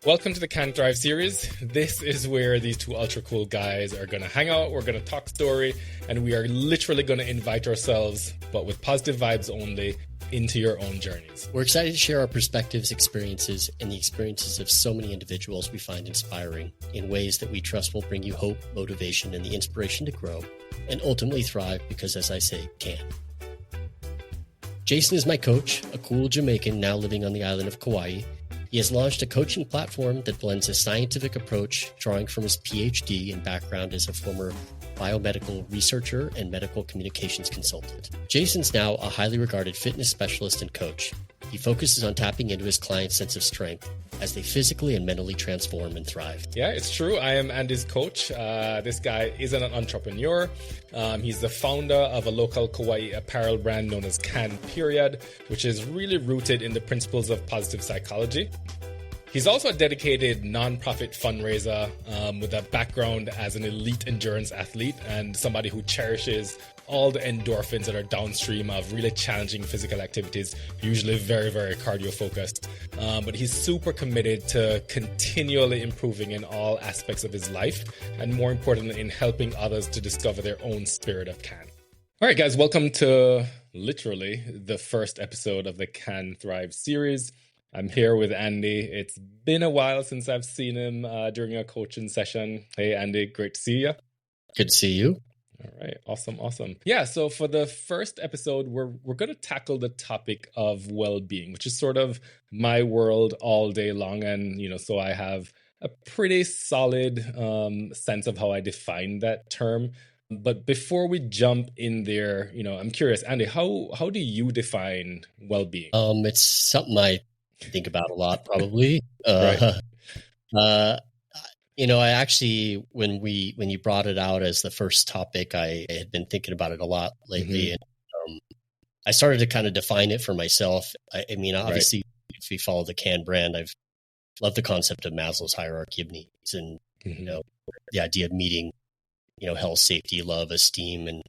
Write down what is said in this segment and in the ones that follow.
Welcome to the Can Thrive series. This is where these two ultra cool guys are going to hang out. We're going to talk story, and we are literally going to invite ourselves, but with positive vibes only, into your own journeys. We're excited to share our perspectives, experiences, and the experiences of so many individuals we find inspiring in ways that we trust will bring you hope, motivation, and the inspiration to grow and ultimately thrive because, as I say, can. Jason is my coach, a cool Jamaican now living on the island of Kauai. He has launched a coaching platform that blends a scientific approach, drawing from his PhD and background as a former biomedical researcher and medical communications consultant. Jason's now a highly regarded fitness specialist and coach. He focuses on tapping into his clients' sense of strength as they physically and mentally transform and thrive. Yeah, it's true. I am Andy's coach. This guy isn't an entrepreneur. He's the founder of a local Kauai apparel brand known as Can Period, which is really rooted in the principles of positive psychology. He's also a dedicated nonprofit fundraiser with a background as an elite endurance athlete and somebody who cherishes all the endorphins that are downstream of really challenging physical activities, usually very, very cardio focused. But he's super committed to continually improving in all aspects of his life, and more importantly, in helping others to discover their own spirit of Can. All right, guys, welcome to literally the first episode of the Can Thrive series. I'm here with Andy. It's been a while since I've seen him during a coaching session. Hey, Andy, great to see you. Good to see you. All right. Awesome. Yeah. So for the first episode, we're going to tackle the topic of well-being, which is sort of my world all day long. And, so I have a pretty solid sense of how I define that term. But before we jump in there, I'm curious, Andy, how do you define well-being? It's something I think about a lot, probably. Right. I actually, when you brought it out as the first topic, I had been thinking about it a lot lately. Mm-hmm. And I started to kind of define it for myself. Obviously, if we follow the Can brand, I've loved the concept of Maslow's hierarchy of needs and, the idea of meeting, health, safety, love, esteem. And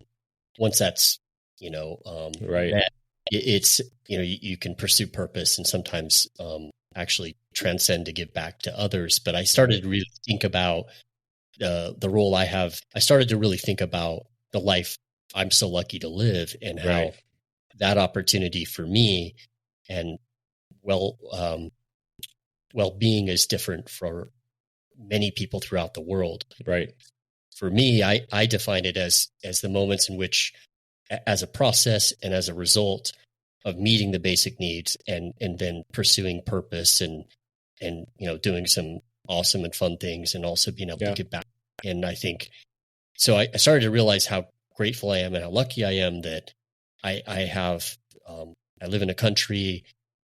once that's, met, it's, you can pursue purpose and sometimes actually transcend to give back to others. But I started to really think about the role I have. I started to really think about the life I'm so lucky to live and how that opportunity for me and well-being is different for many people throughout the world. Right. For me, I define it as the moments in which, as a process and as a result of meeting the basic needs and then pursuing purpose and doing some awesome and fun things and also being able to give back. And I think, so I started to realize how grateful I am and how lucky I am that I have, I live in a country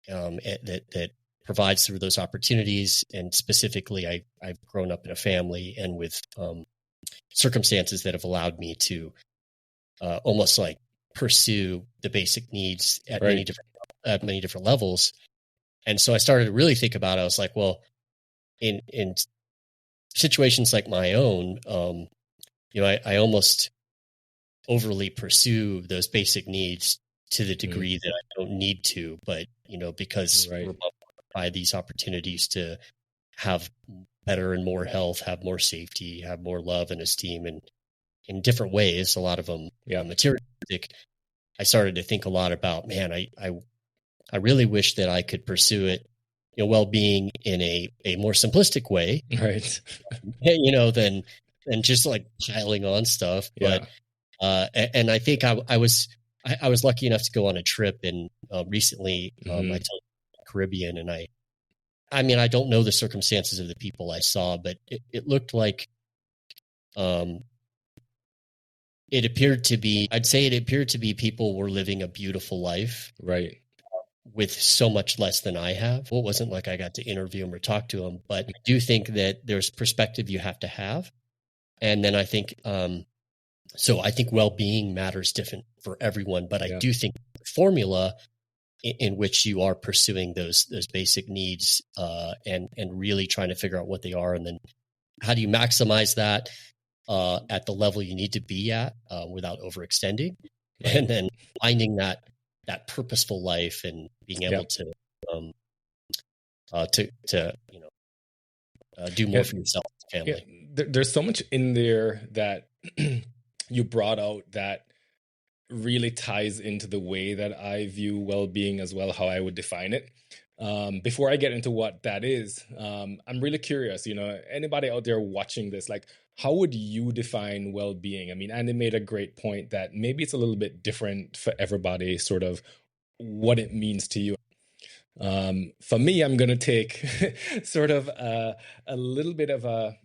that provides through those opportunities. And specifically, I've grown up in a family and with circumstances that have allowed me to almost like pursue the basic needs at many different levels. And so I started to really think about it. I was like, well, in situations like my own, I almost overly pursue those basic needs to the degree that I don't need to, but, because we're by these opportunities to have better and more health, have more safety, have more love and esteem, and in different ways, a lot of them materialistic. I started to think a lot about, man, I really wish that I could pursue it, well-being in a more simplistic way, right? Than just like piling on stuff. Yeah. But and I think I was lucky enough to go on a trip and recently I told the Caribbean, and I don't know the circumstances of the people I saw, but it looked like it appeared to be people were living a beautiful life. Right. With so much less than I have. Well, it wasn't like I got to interview them or talk to them, but I do think that there's perspective you have to have. And then I think, so I think well-being matters different for everyone, but I do think the formula in which you are pursuing those basic needs and really trying to figure out what they are, and then how do you maximize that at the level you need to be at without overextending, and then finding that purposeful life and being able to do more for yourself and Yeah, family. there's so much in there that you brought out that really ties into the way that I view well-being as well, how I would define it. Before I get into what that is, I'm really curious, anybody out there watching this, like, how would you define well-being? I mean, Andy made a great point that maybe it's a little bit different for everybody, sort of what it means to you. For me, I'm going to take sort of a little bit of a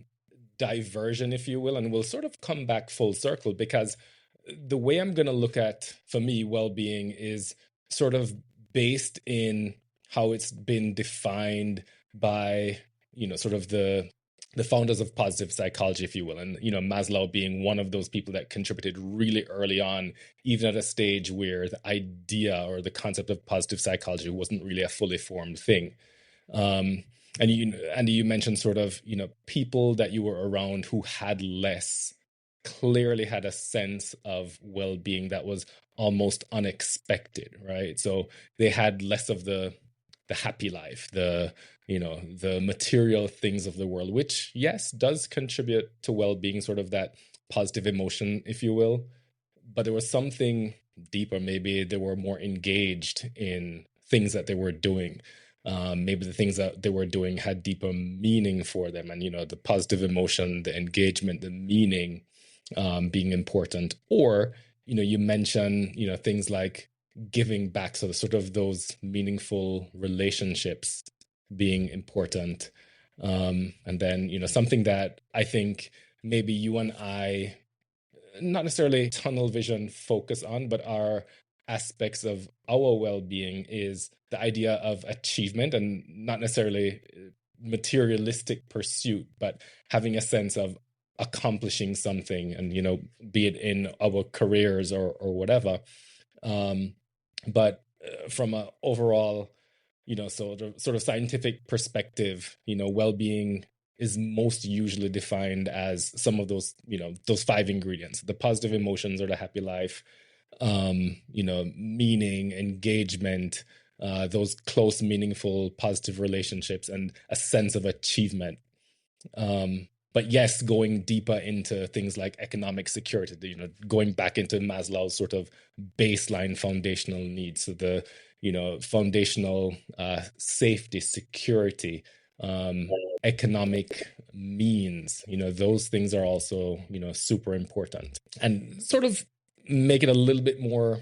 diversion, if you will, and we'll sort of come back full circle, because the way I'm going to look at, for me, well-being is sort of based in how it's been defined by, sort of the founders of positive psychology, if you will. And, Maslow being one of those people that contributed really early on, even at a stage where the idea or the concept of positive psychology wasn't really a fully formed thing. And you mentioned sort of, people that you were around who had less clearly had a sense of well-being that was almost unexpected, right? So they had less of the happy life, the material things of the world, which, yes, does contribute to well-being, sort of that positive emotion, if you will. But there was something deeper. Maybe they were more engaged in things that they were doing. Maybe the things that they were doing had deeper meaning for them. And, the positive emotion, the engagement, the meaning being important. Or, you mention, things like giving back. So sort of those meaningful relationships being important. And then, something that I think maybe you and I, not necessarily tunnel vision, focus on, but are aspects of our well-being, is the idea of achievement, and not necessarily materialistic pursuit, but having a sense of accomplishing something, and be it in our careers or whatever. But from an overall, sort of scientific perspective, well-being is most usually defined as some of those, those 5 ingredients: the positive emotions or the happy life, meaning, engagement, those close, meaningful, positive relationships, and a sense of achievement. But yes, going deeper into things like economic security, going back into Maslow's sort of baseline foundational needs. So the, foundational safety, security, economic means, those things are also, super important. And sort of make it a little bit more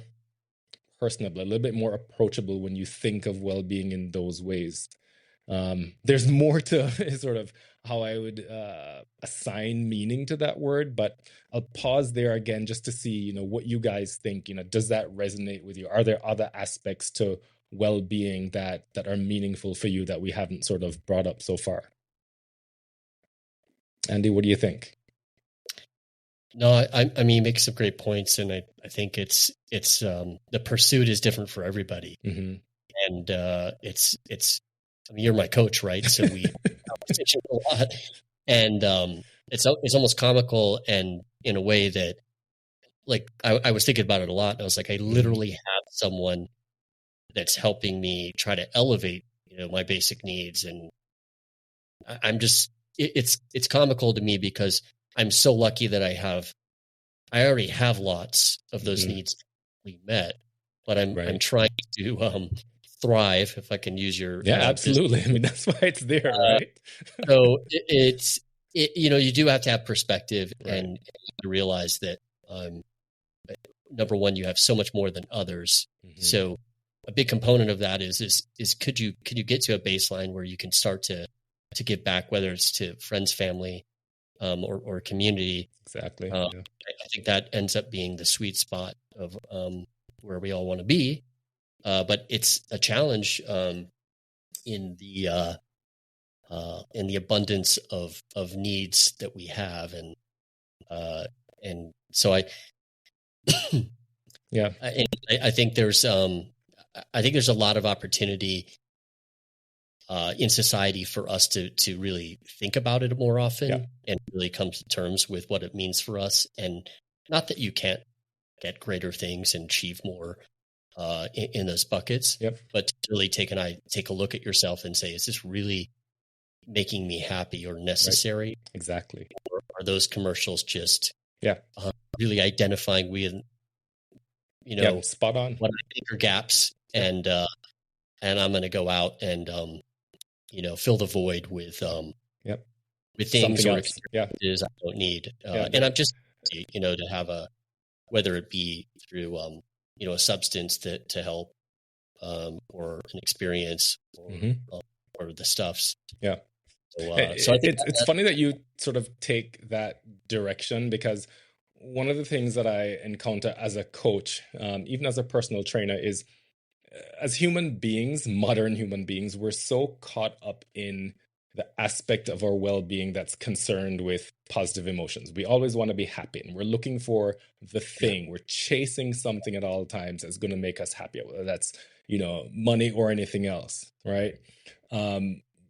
personable, a little bit more approachable when you think of well-being in those ways. There's more to sort of how I would assign meaning to that word, but I'll pause there again just to see, what you guys think. Does that resonate with you? Are there other aspects to well-being that are meaningful for you that we haven't sort of brought up so far? Andy, what do you think? No, I mean, you make some great points, and I think it's the pursuit is different for everybody, Mm-hmm. and it's. I mean, you're my coach, right? So we have conversations a lot, and it's almost comical, and in a way that, like, I was thinking about it a lot, and I was like, I literally have someone that's helping me try to elevate, my basic needs, and I'm just it's comical to me because I'm so lucky that I already have lots of those needs met, but I'm trying to thrive, if I can use your absolutely business. I mean, that's why it's there, right? So you do have to have perspective, and you realize that number one, you have so much more than others. So a big component of that is could you get to a baseline where you can start to give back, whether it's to friends, family, or community. Exactly. I think that ends up being the sweet spot of where we all want to be. But it's a challenge in the abundance of needs that we have, and so I think there's a lot of opportunity in society for us to really think about it more often and really come to terms with what it means for us. And not that you can't get greater things and achieve more in those buckets, but to really take a look at yourself and say, is this really making me happy or necessary? Exactly. Or are those commercials just Yeah. really identifying with, Spot on. what I think are gaps, and I'm going to go out and fill the void with with things Something or else. experiences I don't need, and I'm just to have whether it be through a substance to help, or an experience, or the stuffs. Yeah. So I think it's funny that you sort of take that direction, because one of the things that I encounter as a coach, even as a personal trainer, is as human beings, modern human beings, we're so caught up in the aspect of our well-being that's concerned with positive emotions. We always want to be happy, and we're looking for the thing. We're chasing something at all times that's going to make us happy, whether that's money or anything else, right?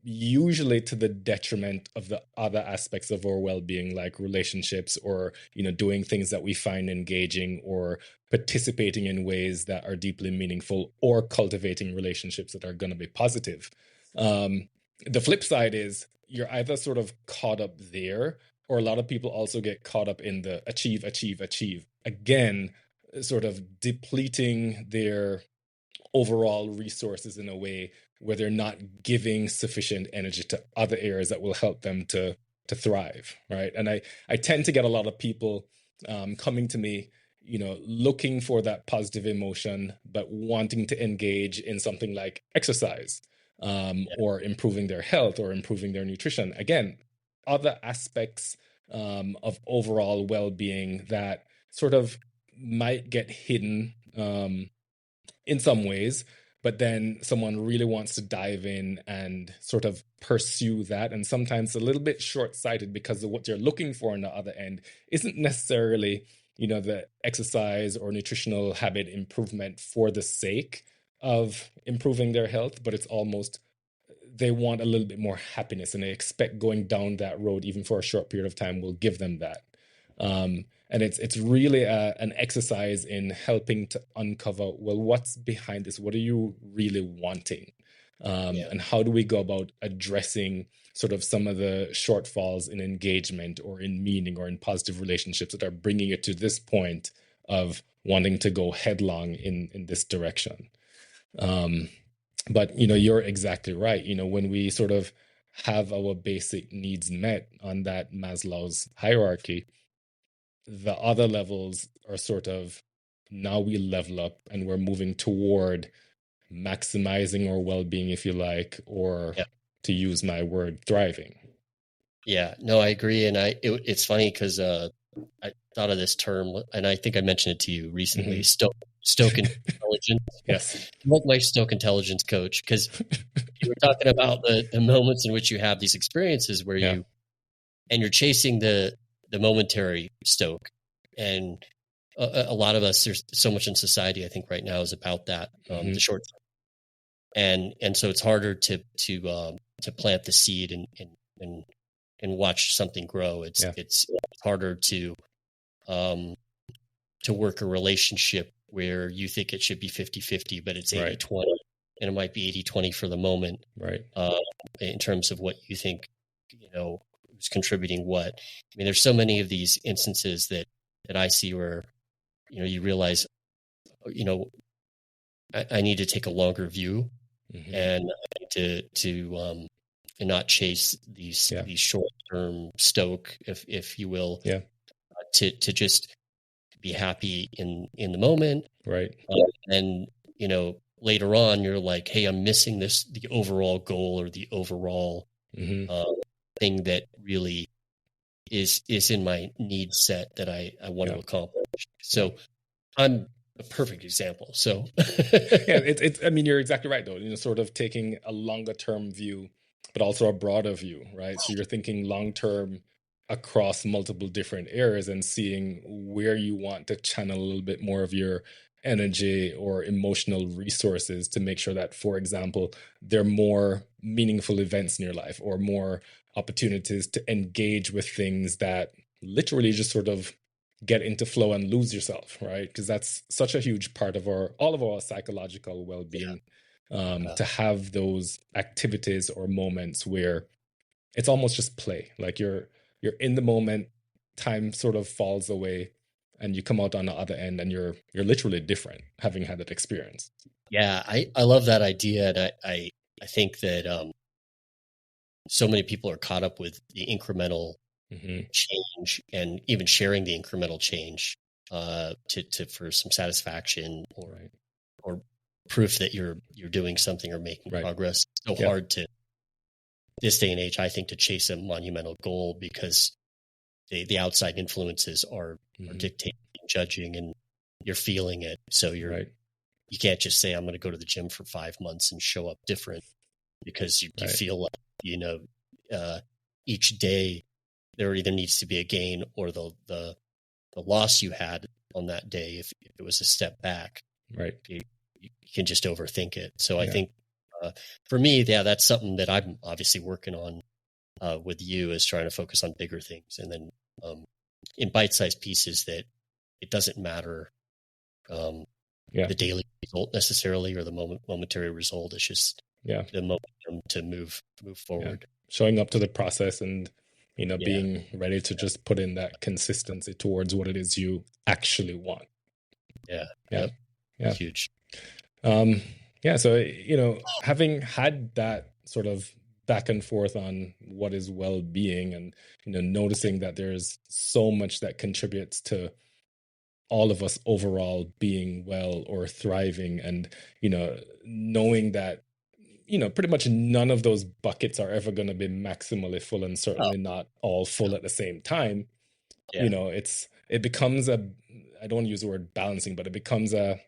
Usually to the detriment of the other aspects of our well-being, like relationships, or doing things that we find engaging, or participating in ways that are deeply meaningful, or cultivating relationships that are going to be positive. The flip side is you're either sort of caught up there, or a lot of people also get caught up in the achieve, achieve, achieve. Again, sort of depleting their overall resources in a way where they're not giving sufficient energy to other areas that will help them to thrive, right? And I tend to get a lot of people coming to me, looking for that positive emotion, but wanting to engage in something like exercise, or improving their health, or improving their nutrition. Again, other aspects of overall well-being that sort of might get hidden in some ways, but then someone really wants to dive in and sort of pursue that. And sometimes a little bit short-sighted, because of what you're looking for on the other end isn't necessarily, the exercise or nutritional habit improvement for the sake of improving their health, but it's almost they want a little bit more happiness, and they expect going down that road, even for a short period of time, will give them that. And it's really an exercise in helping to uncover, well, what's behind this? What are you really wanting? And how do we go about addressing sort of some of the shortfalls in engagement, or in meaning, or in positive relationships that are bringing it to this point of wanting to go headlong in this direction? But you're exactly right. When we sort of have our basic needs met on that Maslow's hierarchy, the other levels are sort of, now we level up and we're moving toward maximizing our well-being, if you like, or to use my word, thriving. Yeah, no, I agree. And it's funny because I thought of this term, and I think I mentioned it to you recently, Stoke intelligence. Yes. I'm like my Stoke intelligence coach, because you were talking about the moments in which you have these experiences where you're chasing the momentary Stoke. And a lot of us, there's so much in society, I think right now, is about that, the short term. And so it's harder to plant the seed and watch something grow. It's harder to work a relationship where you think it should be 50-50, but it's 80-20, and it might be 80-20 for the moment. Right. In terms of what you think, who's contributing what. I mean, there's so many of these instances that I see where, you realize, I need to take a longer view, and I need to and not chase these short-term Stoke, if you will, to just be happy in the moment. Right. And, later on you're like, hey, I'm missing the overall goal, or the overall thing that really is in my need set that I want to accomplish. So I'm a perfect example. So it's I mean, you're exactly right, though. Sort of taking a longer term view, but also a broader view, right? So you're thinking long term across multiple different areas, and seeing where you want to channel a little bit more of your energy or emotional resources to make sure that, for example, there are more meaningful events in your life, or more opportunities to engage with things that literally just sort of get into flow and lose yourself, right? Because that's such a huge part of all of our psychological well-being, to have those activities or moments where it's almost just play. Like you're in the moment, time sort of falls away, and you come out on the other end, and you're literally different, having had that experience. Yeah, I love that idea, and I think that so many people are caught up with the incremental change, and even sharing the incremental change to for some satisfaction or proof that you're doing something or making progress. It's so hard to this day and age, I think, to chase a monumental goal, because the outside influences are dictating, judging, and you're feeling it. So you can't just say, I'm going to go to the gym for 5 months and show up different, because you feel like, each day there either needs to be a gain, or the loss you had on that day, if it was a step back, you can just overthink it. So I think for me, that's something that I'm obviously working on with you, is trying to focus on bigger things, and then in bite-sized pieces, that it doesn't matter the daily result necessarily, or the momentary result. It's just the momentum to move forward. Showing up to the process, and being ready to just put in that consistency towards what it is you actually want. Yeah. Huge. So having had that sort of back and forth on what is well-being, and noticing that there's so much that contributes to all of us overall being well or thriving, and knowing that pretty much none of those buckets are ever going to be maximally full, and certainly not all full at the same time. It becomes I don't want to use the word balancing, but it becomes a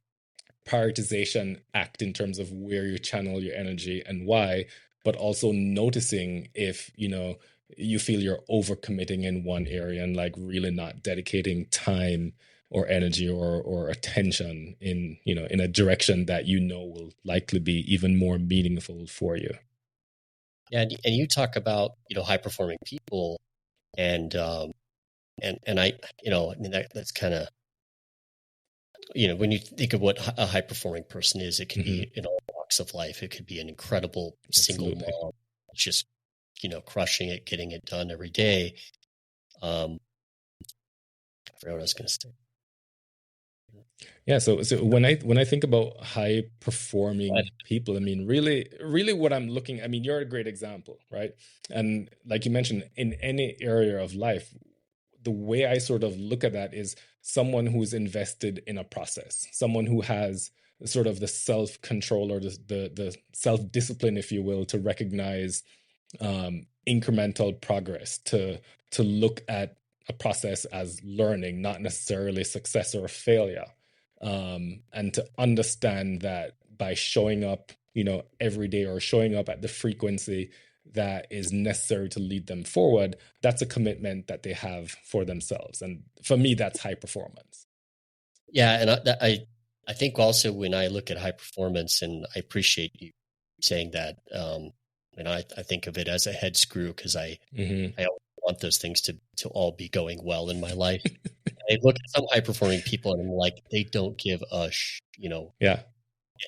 prioritization act in terms of where you channel your energy and why, but also noticing if you feel you're overcommitting in one area, and like really not dedicating time or energy or attention in a direction that will likely be even more meaningful for you. Yeah, and you talk about high performing people, and I that's kind of when you think of what a high performing person is, it can be in all walks of life. It could be an incredible single mom, just crushing it, getting it done every day. I forgot what I was going to say. Yeah. So when I think about high performing people, I mean, really what I'm looking, I mean, you're a great example, right? And like you mentioned, in any area of life, the way I sort of look at that is someone who's invested in a process, someone who has sort of the self-control or the self-discipline, if you will, to recognize incremental progress, to look at a process as learning, not necessarily success or failure. And to understand that by showing up, every day, or showing up at the frequency that is necessary to lead them forward, that's a commitment that they have for themselves. And for me, that's high performance. Yeah. And I think also when I look at high performance, and I appreciate you saying that, and I think of it as a head screw, because I always want those things to all be going well in my life. I look at some high performing people, and I'm like, they don't give a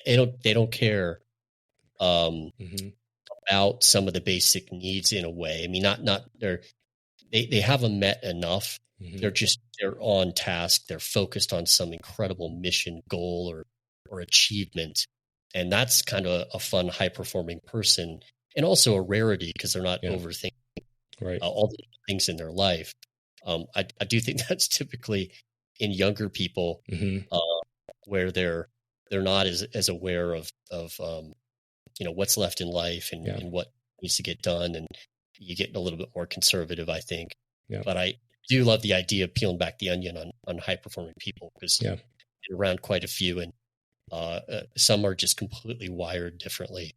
they don't care about some of the basic needs in a way. I mean, not they have them met enough. They're on task. They're focused on some incredible mission, goal, or achievement. And that's kind of a fun, high performing person, and also a rarity, because they're not overthinking all the things in their life. I do think that's typically in younger people, where they're not as aware of what's left in life, and what needs to get done, and you get a little bit more conservative, I think. But I do love the idea of peeling back the onion on high performing people, because you're around quite a few, and some are just completely wired differently,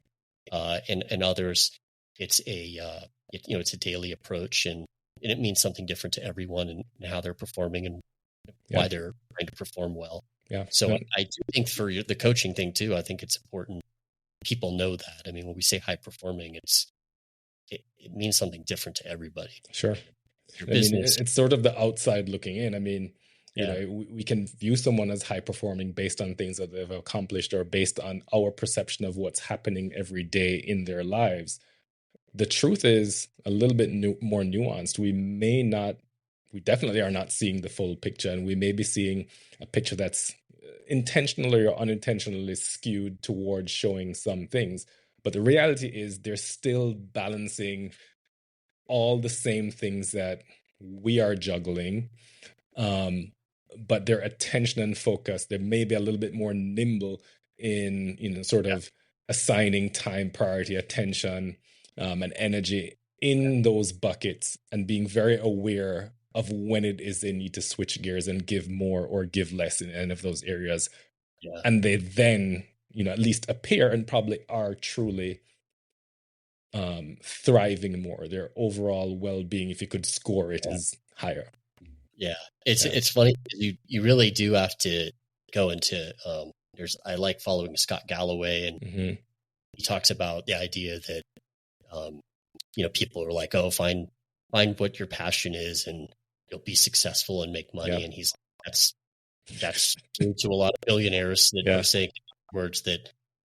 and others it's a daily approach, and it means something different to everyone, and how they're performing, and why they're trying to perform well. So I do think for the coaching thing too, I think it's important people know that. I mean, when we say high performing, it means something different to everybody. Sure. I mean, it's sort of the outside looking in. I mean, we can view someone as high performing based on things that they've accomplished, or based on our perception of what's happening every day in their lives. the truth is a little bit more nuanced. We definitely are not seeing the full picture, and we may be seeing a picture that's intentionally or unintentionally skewed towards showing some things. But the reality is they're still balancing all the same things that we are juggling. But their attention and focus, they may be a little bit more nimble in, sort of assigning time, priority, attention, and energy in those buckets, and being very aware of when it is they need to switch gears and give more or give less in any of those areas. Yeah. And they then, at least appear and probably are truly thriving more. Their overall well-being, if you could score it, is higher. Yeah. It's funny. You really do have to go into, I like following Scott Galloway, and he talks about the idea that, people are like, oh, find what your passion is and you'll be successful and make money. And he's that's true to a lot of billionaires that are saying words that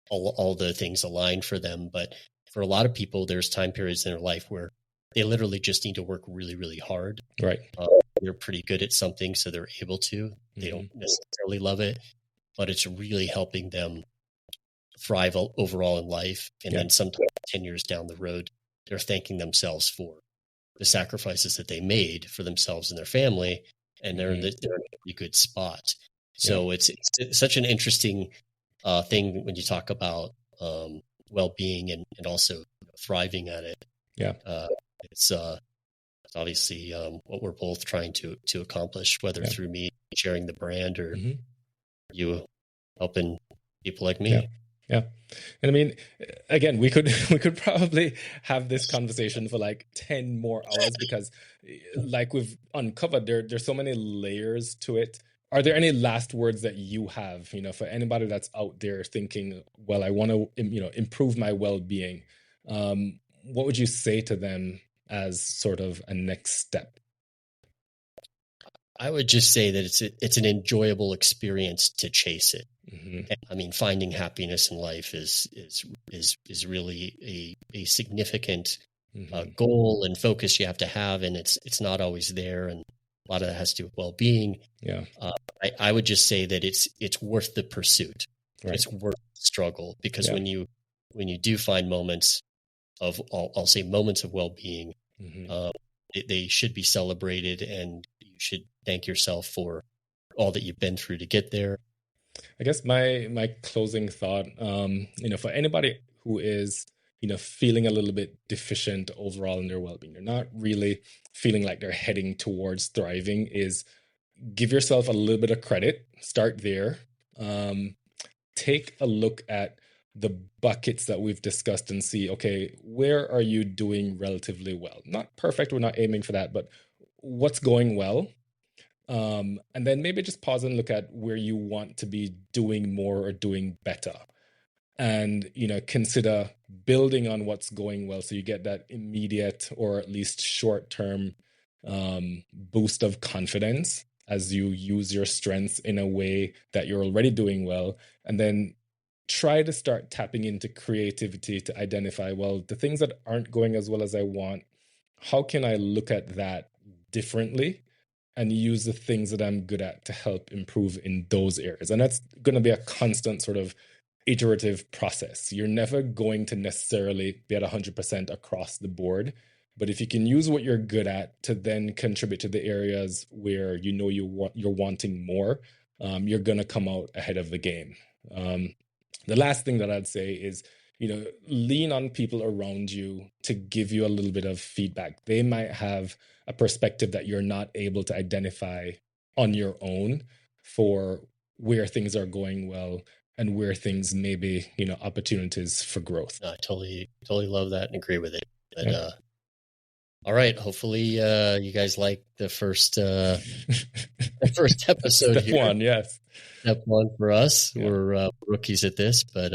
all the things align for them. But for a lot of people, there's time periods in their life where they literally just need to work really, really hard. Right. They're pretty good at something, so they're able to. They don't necessarily love it, but it's really helping them thrive overall in life. And then sometimes 10 years down the road, they're thanking themselves for the sacrifices that they made for themselves and their family, and they're in a pretty good spot. So it's such an interesting thing when you talk about well-being and also thriving at it. Yeah, it's obviously what we're both trying to accomplish, whether through me sharing the brand or you helping people like me. Yeah. And I mean, again, we could probably have this conversation for like 10 more hours, because like we've uncovered, there's so many layers to it. Are there any last words that you have, for anybody that's out there thinking, well, I want to, improve my well-being? What would you say to them as sort of a next step? I would just say that it's an enjoyable experience to chase it. I mean, finding happiness in life is really a significant goal and focus you have to have, and it's not always there, and a lot of that has to do with well-being. Yeah, I would just say that it's worth the pursuit. Right. It's worth the struggle, because when you do find moments of, I'll say moments of well-being, they should be celebrated, and you should thank yourself for all that you've been through to get there. I guess my closing thought, for anybody who is, feeling a little bit deficient overall in their well-being, they're not really feeling like they're heading towards thriving, is give yourself a little bit of credit. Start there. Take a look at the buckets that we've discussed and see, okay, where are you doing relatively well? Not perfect, we're not aiming for that, but what's going well? And then maybe just pause and look at where you want to be doing more or doing better. And, consider building on what's going well, so you get that immediate or at least short-term boost of confidence as you use your strengths in a way that you're already doing well. And then try to start tapping into creativity to identify, well, the things that aren't going as well as I want, how can I look at that differently and use the things that I'm good at to help improve in those areas? And that's going to be a constant sort of iterative process. You're never going to necessarily be at 100% across the board, but if you can use what you're good at to then contribute to the areas where you're wanting more, you're going to come out ahead of the game. The last thing that I'd say is, lean on people around you to give you a little bit of feedback. They might have a perspective that you're not able to identify on your own for where things are going well and where things may be, opportunities for growth. No, I totally love that and agree with it. But all right, hopefully you guys like the first the first episode. Step here. one, yes. Step one for us. Yeah. We're rookies at this, but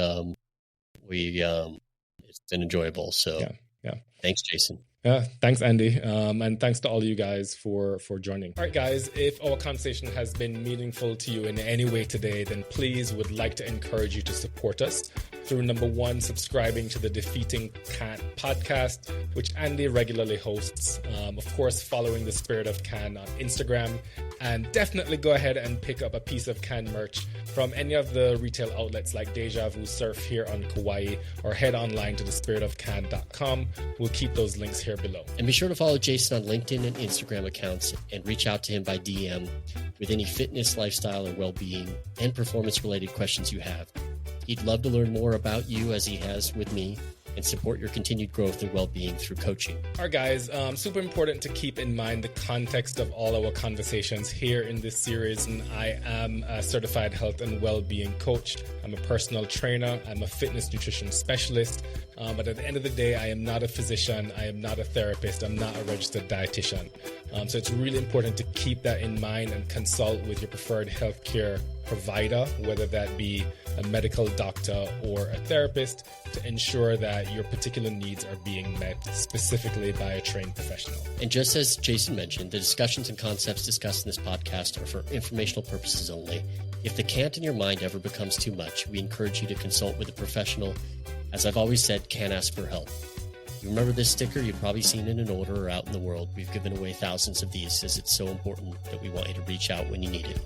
it's been enjoyable. So yeah. Thanks, Jason. Yeah, thanks, Andy. And thanks to all of you guys for joining. All right, guys, if our conversation has been meaningful to you in any way today, then please would like to encourage you to support us through number one, subscribing to the Defeating Can podcast, which Andy regularly hosts. Of course, following the Spirit of Can on Instagram, and definitely go ahead and pick up a piece of Can merch from any of the retail outlets like Deja Vu Surf here on Kauai, or head online to thespiritofcan.com. We'll keep those links here below. And be sure to follow Jason on LinkedIn and Instagram accounts and reach out to him by DM with any fitness, lifestyle, or well-being and performance-related questions you have. He'd love to learn more about you as he has with me and support your continued growth and well-being through coaching. All right, guys, super important to keep in mind the context of all our conversations here in this series. And I am a certified health and well-being coach. I'm a personal trainer. I'm a fitness nutrition specialist. But at the end of the day, I am not a physician. I am not a therapist. I'm not a registered dietitian. So it's really important to keep that in mind and consult with your preferred healthcare provider, whether that be a medical doctor or a therapist, to ensure that your particular needs are being met specifically by a trained professional. And just as Jason mentioned, the discussions and concepts discussed in this podcast are for informational purposes only. If the can't in your mind ever becomes too much, we encourage you to consult with a professional. As I've always said, can't ask for help. You remember this sticker? You've probably seen it in an order or out in the world. We've given away thousands of these, as it's so important that we want you to reach out when you need it.